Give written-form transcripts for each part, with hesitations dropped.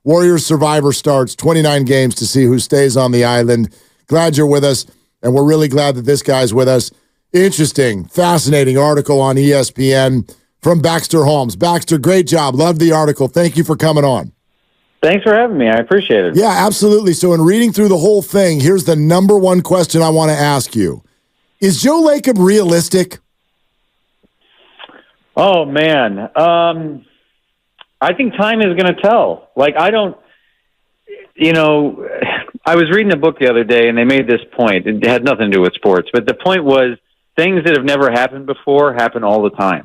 Warriors Survivor starts, 29 games to see who stays on the island. Glad you're with us, and we're really glad that this guy's with us. Interesting, fascinating article on ESPN from Baxter Holmes. Baxter, great job. Love the article. Thank you for coming on. Thanks for having me. I appreciate it. Yeah, absolutely. So in reading through the whole thing, here's the number one question I want to ask you. Is Joe Lacob realistic? Oh, man. I think time is going to tell. I was reading a book the other day, and they made this point. It had nothing to do with sports, but the point was things that have never happened before happen all the time.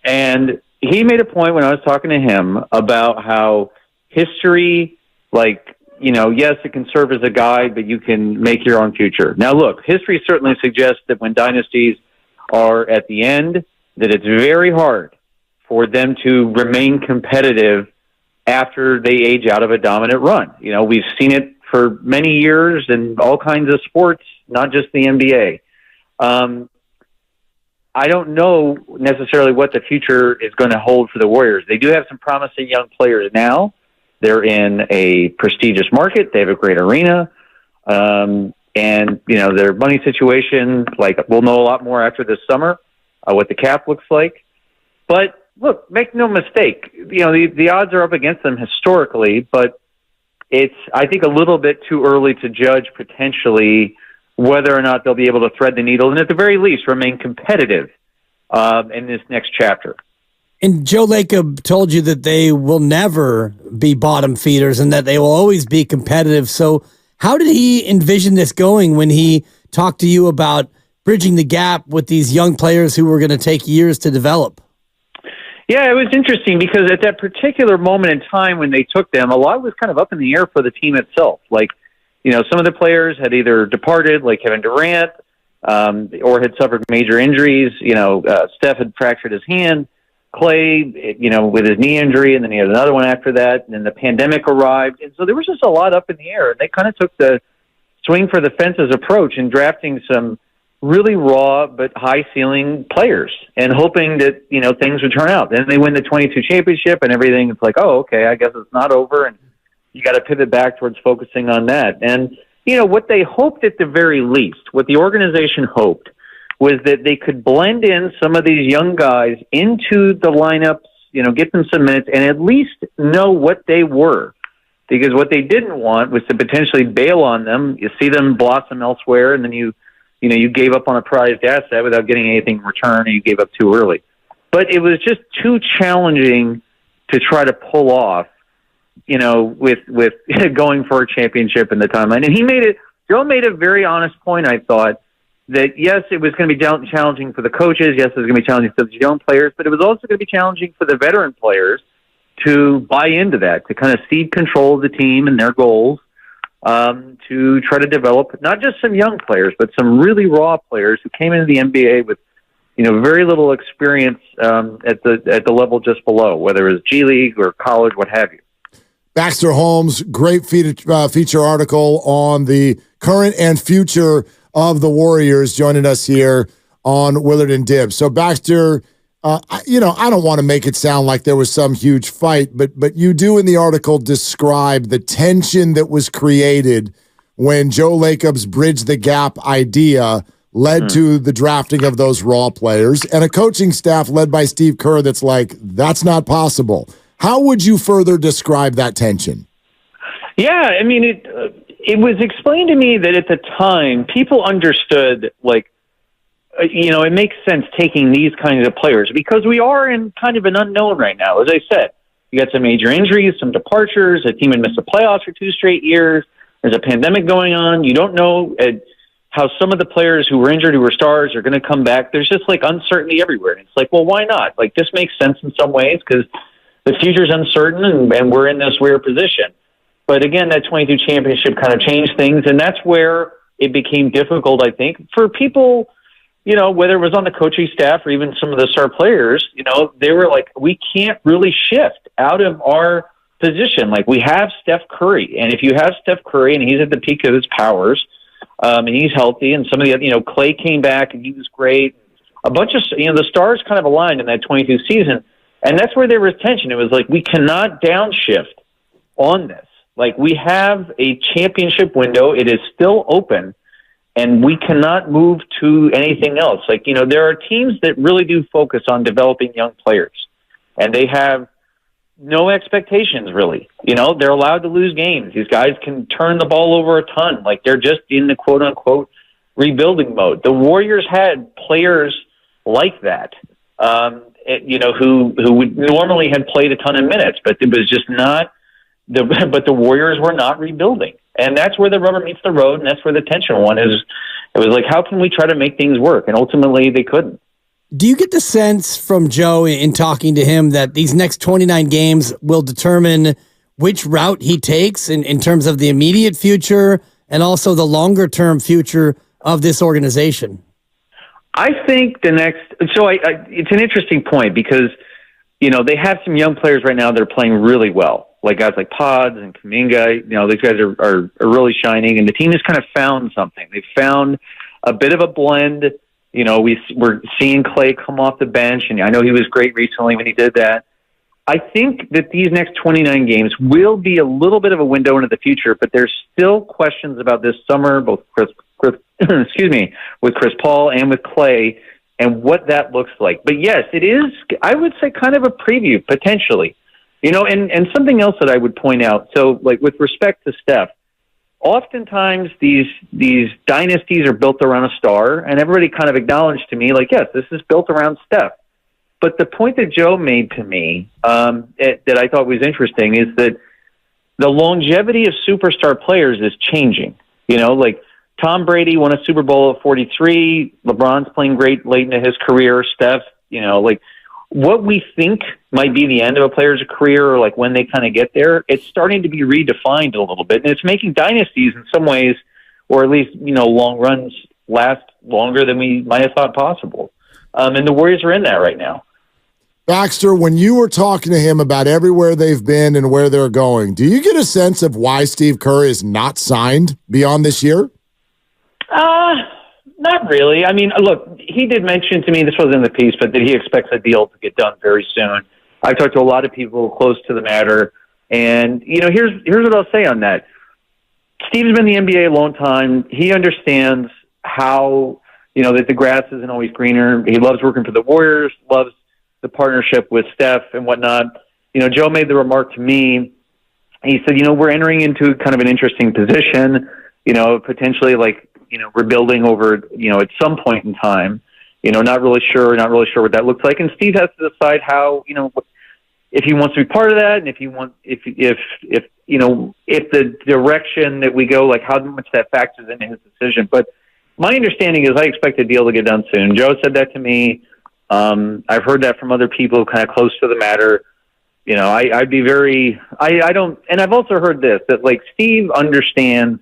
And he made a point when I was talking to him about how history, yes, it can serve as a guide, but you can make your own future. Now, look, history certainly suggests that when dynasties are at the end, that it's very hard for them to remain competitive after they age out of a dominant run. We've seen it for many years in all kinds of sports, not just the NBA. I don't know necessarily what the future is going to hold for the Warriors. They do have some promising young players now. They're in a prestigious market. They have a great arena. And, their money situation, we'll know a lot more after this summer, what the cap looks like. But look, make no mistake, the odds are up against them historically, but it's, I think, a little bit too early to judge potentially whether or not they'll be able to thread the needle and at the very least remain competitive in this next chapter. And Joe Lacob told you that they will never be bottom feeders and that they will always be competitive. So how did he envision this going when he talked to you about bridging the gap with these young players who were going to take years to develop? Yeah, it was interesting because at that particular moment in time when they took them, a lot was kind of up in the air for the team itself. Some of the players had either departed, like Kevin Durant, or had suffered major injuries. Steph had fractured his hand. Clay, with his knee injury, and then he had another one after that, and then the pandemic arrived. And so there was just a lot up in the air. And they kind of took the swing for the fences approach in drafting some really raw but high-ceiling players and hoping that, things would turn out. Then they win the 22 championship and everything. It's like, oh, okay, I guess it's not over, and you got to pivot back towards focusing on that. And, what they hoped at the very least, what the organization hoped, was that they could blend in some of these young guys into the lineups, get them some minutes, and at least know what they were. Because what they didn't want was to potentially bail on them. You see them blossom elsewhere, and then you gave up on a prized asset without getting anything in return, and you gave up too early. But it was just too challenging to try to pull off, with going for a championship in the timeline. And Joe made a very honest point, I thought, that yes, it was going to be challenging for the coaches. Yes, it was going to be challenging for the young players, but it was also going to be challenging for the veteran players to buy into that, to kind of cede control of the team and their goals, to try to develop not just some young players, but some really raw players who came into the NBA with, very little experience at the level just below, whether it was G League or college, what have you. Baxter Holmes, great feature article on the current and future of the Warriors, joining us here on Willard and Dibs. So Baxter, I don't want to make it sound like there was some huge fight, but you do in the article describe the tension that was created when Joe Lacob's bridge the gap idea led to the drafting of those raw players and a coaching staff led by Steve Kerr that's like, that's not possible. How would you further describe that tension? Yeah, I mean, it was explained to me that at the time, people understood, it makes sense taking these kinds of players because we are in kind of an unknown right now. As I said, you got some major injuries, some departures, a team had missed the playoffs for 2 straight years. There's a pandemic going on. You don't know how some of the players who were injured, who were stars, are going to come back. There's just uncertainty everywhere. And it's well, why not? This makes sense in some ways because the future's uncertain and we're in this weird position. But again, that 22 championship kind of changed things, and that's where it became difficult, I think, for people, whether it was on the coaching staff or even some of the star players, they were like, we can't really shift out of our position. We have Steph Curry, and if you have Steph Curry and he's at the peak of his powers, and he's healthy, and some of the, Clay came back and he was great. A bunch of, the stars kind of aligned in that 22 season, and that's where there was tension. It was we cannot downshift on this. Like, we have a championship window. It is still open, and we cannot move to anything else. Like, there are teams that really do focus on developing young players, and they have no expectations, really. They're allowed to lose games. These guys can turn the ball over a ton. Like, they're just in the quote-unquote rebuilding mode. The Warriors had players like that, who would normally had played a ton of minutes, but it was just not but the Warriors were not rebuilding. And that's where the rubber meets the road, and that's where the tension one is. It was like, how can we try to make things work? And ultimately, they couldn't. Do you get the sense from Joe in talking to him that these next 29 games will determine which route he takes in terms of the immediate future and also the longer-term future of this organization? I think it's an interesting point because, they have some young players right now that are playing really well. Like guys like Pods and Kuminga, these guys are really shining, and the team has kind of found something. They've found a bit of a blend. We're seeing Clay come off the bench, and I know he was great recently when he did that. I think that these next 29 games will be a little bit of a window into the future, but there's still questions about this summer, both with Chris Paul and with Clay, and what that looks like. But yes, it is, I would say, kind of a preview, potentially. And something else that I would point out, so like with respect to Steph, oftentimes these dynasties are built around a star, and everybody kind of acknowledged to me, like, yes, this is built around Steph. But the point that Joe made to me that I thought was interesting is that the longevity of superstar players is changing. Like Tom Brady won a Super Bowl at 43. LeBron's playing great late into his career. Steph, like what we think might be the end of a player's career or like when they kind of get there, it's starting to be redefined a little bit. And it's making dynasties in some ways, or at least, long runs last longer than we might have thought possible. And the Warriors are in that right now. Baxter, when you were talking to him about everywhere they've been and where they're going, do you get a sense of why Steve Kerr is not signed beyond this year? Not really. I mean, look, he did mention to me, this wasn't in the piece, but that he expects a deal to get done very soon. I've talked to a lot of people close to the matter, and, here's what I'll say on that. Steve's been in the NBA a long time. He understands how, that the grass isn't always greener. He loves working for the Warriors, loves the partnership with Steph and whatnot. Joe made the remark to me. He said, we're entering into kind of an interesting position, potentially like, rebuilding over, at some point in time, not really sure what that looks like. And Steve has to decide how, if he wants to be part of that, and if the direction that we go, like how much that factors into his decision. But my understanding is I expect a deal to get done soon. Joe said that to me. I've heard that from other people kind of close to the matter. I'd be very, I don't, and I've also heard this, that like Steve understands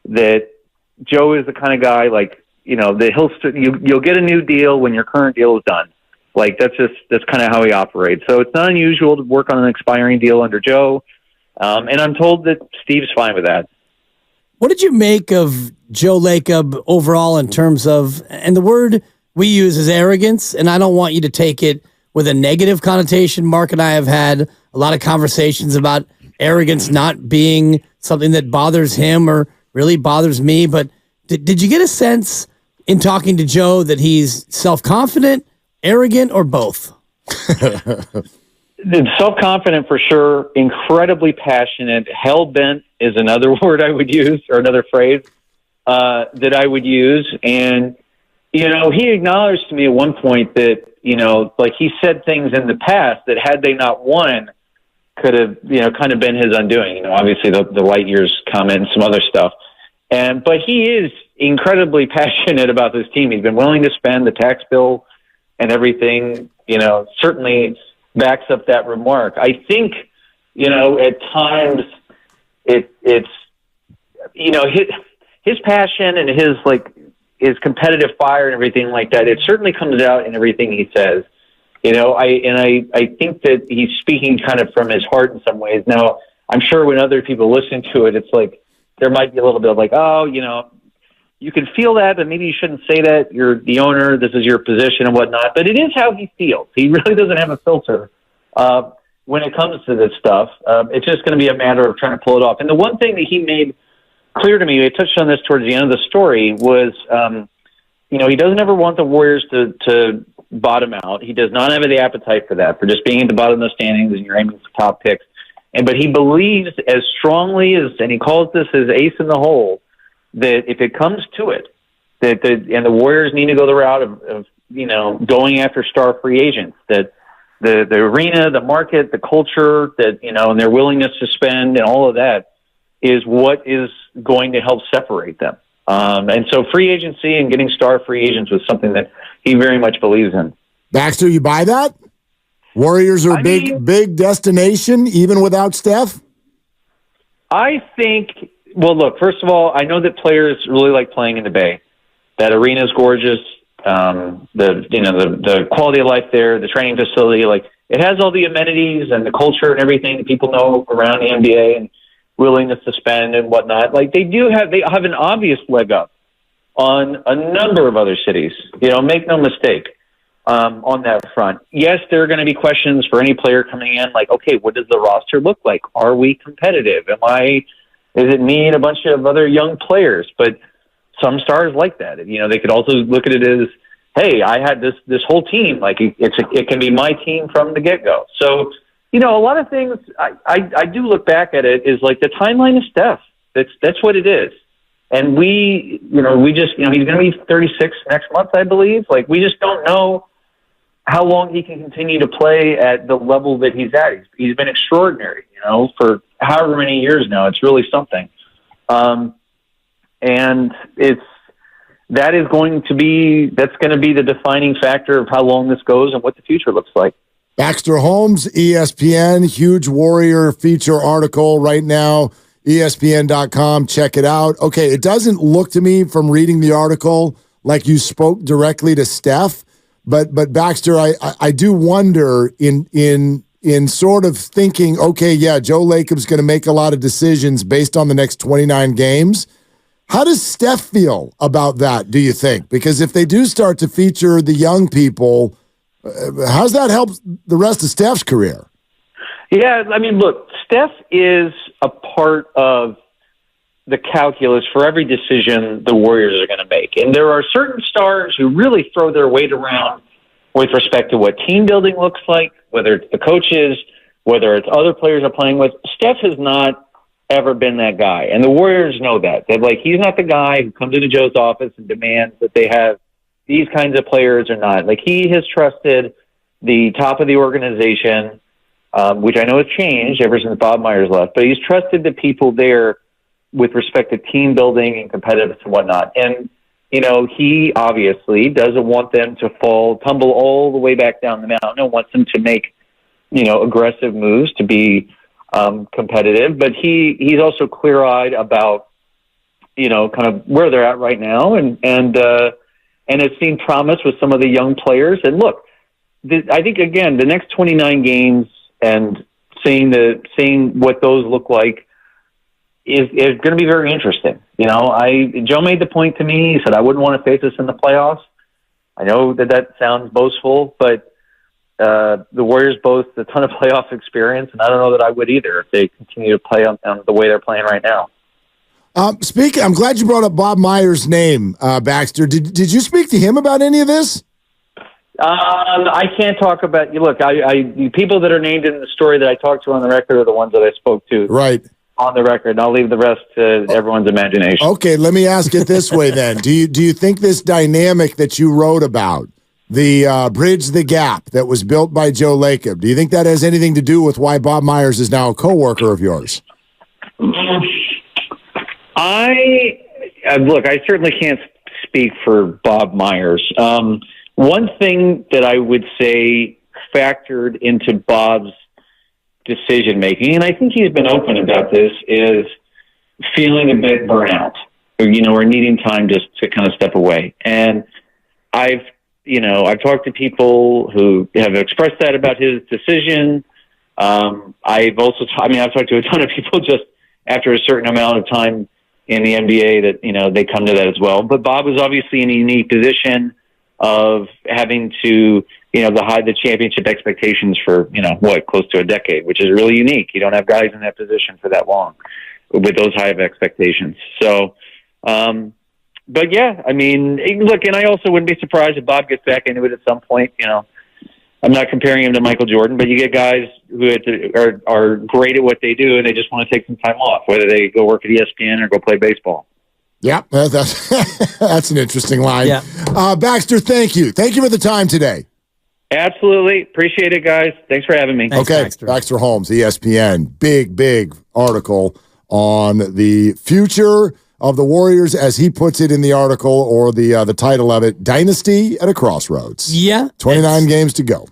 that Joe is the kind of guy like, that you'll get a new deal when your current deal is done. Like that's kind of how he operates. So it's not unusual to work on an expiring deal under Joe. And I'm told that Steve's fine with that. What did you make of Joe Lacob overall in terms of, and the word we use is arrogance, and I don't want you to take it with a negative connotation. Mark and I have had a lot of conversations about arrogance not being something that bothers him or really bothers me, but did you get a sense in talking to Joe that he's self-confident, arrogant, or both? Self-confident for sure, incredibly passionate. Hell-bent is another word I would use, or another phrase that I would use. And, he acknowledged to me at one point that, like he said things in the past that had they not won could have, kind of been his undoing. Obviously the light years comment and some other stuff. But he is incredibly passionate about this team. He's been willing to spend the tax bill and everything, certainly backs up that remark. I think, at times it's his passion and his competitive fire and everything like that. It certainly comes out in everything he says. I think that he's speaking kind of from his heart in some ways. Now, I'm sure when other people listen to it, it's like there might be a little bit of like, oh, you can feel that, but maybe you shouldn't say that. You're the owner. This is your position and whatnot. But it is how he feels. He really doesn't have a filter. when it comes to this stuff. It's just going to be a matter of trying to pull it off. And the one thing that he made clear to me, I touched on this towards the end of the story, was, he doesn't ever want the Warriors to bottom out. He does not have the appetite for that, for just being at the bottom of the standings and you're aiming for top picks. But he believes as strongly as, and he calls this his ace in the hole, that if it comes to it, and the Warriors need to go the route of going after star free agents, that the arena, the market, the culture, that, and their willingness to spend and all of that is what is going to help separate them. And so free agency and getting star free agents was something that he very much believes in. Baxter, you buy that? Warriors are big destination, even without Steph? I think, well, look, first of all, I know that players really like playing in the Bay. That arena is gorgeous. The quality of life there, the training facility, like it has all the amenities and the culture and everything that people know around the NBA and willingness to spend and whatnot. Like they have an obvious leg up on a number of other cities. Make no mistake. On that front. Yes, there are going to be questions for any player coming in, like, okay, what does the roster look like? Are we competitive? Is it me and a bunch of other young players? But some stars like that. They could also look at it as, hey, I had this whole team. Like it can be my team from the get-go. So, a lot of things, I do look back at it is like the timeline of Steph. That's what it is. And we just, he's going to be 36 next month, I believe. Like, we just don't know how long he can continue to play at the level that he's at. He's been extraordinary, for however many years now. It's really something. And that's going to be the defining factor of how long this goes and what the future looks like. Baxter Holmes, ESPN, huge Warrior feature article right now, ESPN.com. Check it out. Okay, it doesn't look to me from reading the article like you spoke directly to Steph. But Baxter, I do wonder in sort of thinking, okay, yeah, Joe Lacob's going to make a lot of decisions based on the next 29 games. How does Steph feel about that, do you think? Because if they do start to feature the young people, how's that help the rest of Steph's career? Yeah, I mean, look, Steph is a part of the calculus for every decision the Warriors are going to make. And there are certain stars who really throw their weight around with respect to what team building looks like, whether it's the coaches, whether it's other players are playing with. Steph has not ever been that guy. And the Warriors know that. They're like, he's not the guy who comes into Joe's office and demands that they have these kinds of players or not. Like, he has trusted the top of the organization, which I know has changed ever since Bob Myers left, but he's trusted the people there with respect to team building and competitiveness and whatnot. And, he obviously doesn't want them to tumble all the way back down the mountain and wants them to make, aggressive moves to be competitive. But he's also clear-eyed about, kind of where they're at right now and has seen promise with some of the young players. And look, I think, again, the next 29 games and seeing what those look like is going to be very interesting. Joe made the point to me. He said, I wouldn't want to face us in the playoffs. I know that sounds boastful, but the Warriors boast a ton of playoff experience, and I don't know that I would either if they continue to play on the way they're playing right now. I'm glad you brought up Bob Myers' name, Baxter. Did you speak to him about any of this? I can't talk about you. Look, the people that are named in the story that I talked to on the record are the ones that I spoke to. Right. On the record, and I'll leave the rest to everyone's imagination. Okay, let me ask it this way then. Do you think this dynamic that you wrote about, the Bridge the Gap that was built by Joe Lacob, do you think that has anything to do with why Bob Myers is now a coworker of yours? I certainly can't speak for Bob Myers. One thing that I would say factored into Bob's decision making, and I think he's been open about this, is feeling a bit burnout, or needing time just to kind of step away. And I've talked to people who have expressed that about his decision. I've talked to a ton of people just after a certain amount of time in the NBA that, they come to that as well. But Bob was obviously in a unique position of having to the championship expectations for, close to a decade, which is really unique. You don't have guys in that position for that long with those high of expectations. So, but yeah, I mean, look, and I also wouldn't be surprised if Bob gets back into it at some point. I'm not comparing him to Michael Jordan, but you get guys who are great at what they do, and they just want to take some time off, whether they go work at ESPN or go play baseball. Yeah, that's an interesting line. Yeah. Baxter, thank you. Thank you for the time today. Absolutely. Appreciate it, guys. Thanks for having me. Thanks, okay, Baxter Holmes, ESPN. Big article on the future of the Warriors, as he puts it in the article, or the title of it, Dynasty at a Crossroads. Yeah. 29 games to go.